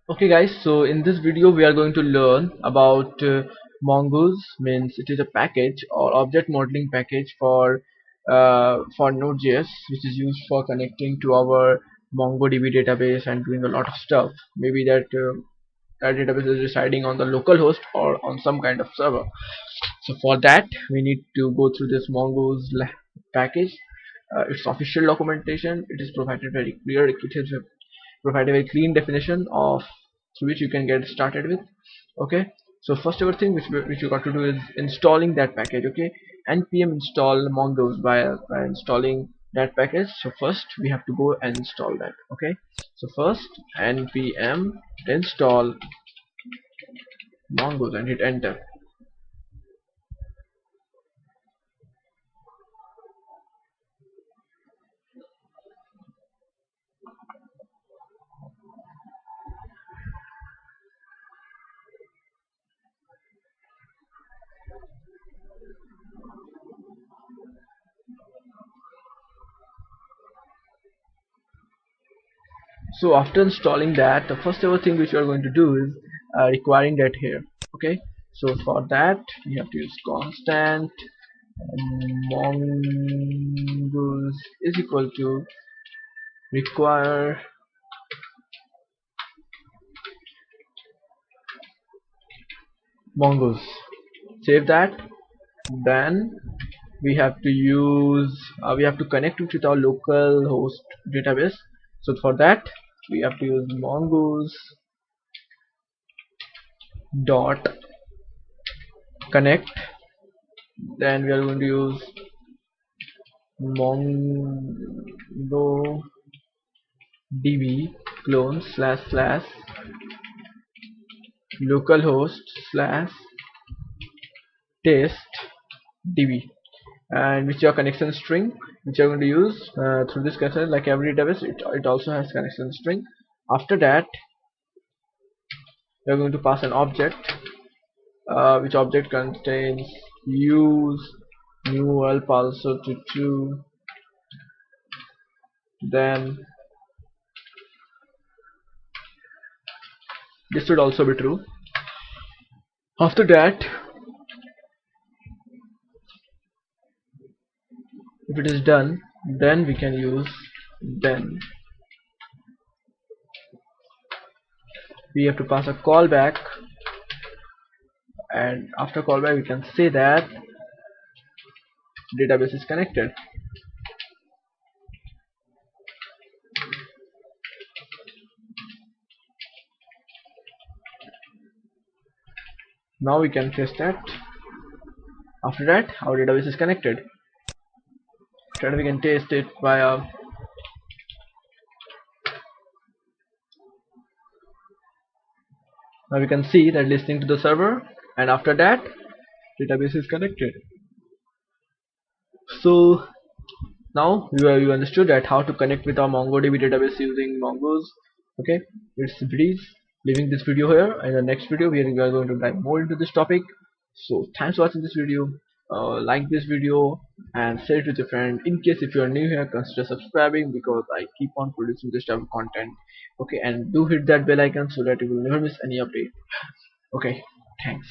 Okay guys, so in this video we are going to learn about Mongoose. Means it is a package or object modeling package for Node.js, which is used for connecting to our MongoDB database and doing a lot of stuff. Maybe that database is residing on the local host or on some kind of server. So for that we need to go through this Mongoose package. Its official documentation, it is provided very clear. It is provide a very clean definition of through which you can get started with. Okay, so first ever thing which you got to do is installing that package. Okay, npm install mongoose by installing that package. So first we have to go and install that. Okay, so first npm install mongoose and hit enter. So after installing that, the first ever thing which we are going to do is requiring that here. Okay, so for that we have to use constant mongoose is equal to require mongoose. Save that. Then we have to connect it with our local host database. So for that we have to use mongoose dot connect. Then we are going to use mongodb clone slash slash localhost slash test db, and which your connection string which you're going to use through this connection. Like every database, it also has connection string. After that you're going to pass an object, which object contains use new help also to true. Then this should also be true. After that, if it is done, then we can use then. We have to pass a callback, and after callback we can say that database is connected. Now we can test that. After that our database is connected. After that we can test it via now we can see that listening to the server, and after that database is connected. So now you understood that how to connect with our MongoDB database using Mongoose. Okay, it's Breeze leaving this video here. In the next video we are going to dive more into this topic. So thanks for watching this video. Like this video and share it with your friend. In case if you are new here, consider subscribing because I keep on producing this type of content. Okay, and do hit that bell icon so that you will never miss any update. Okay, thanks.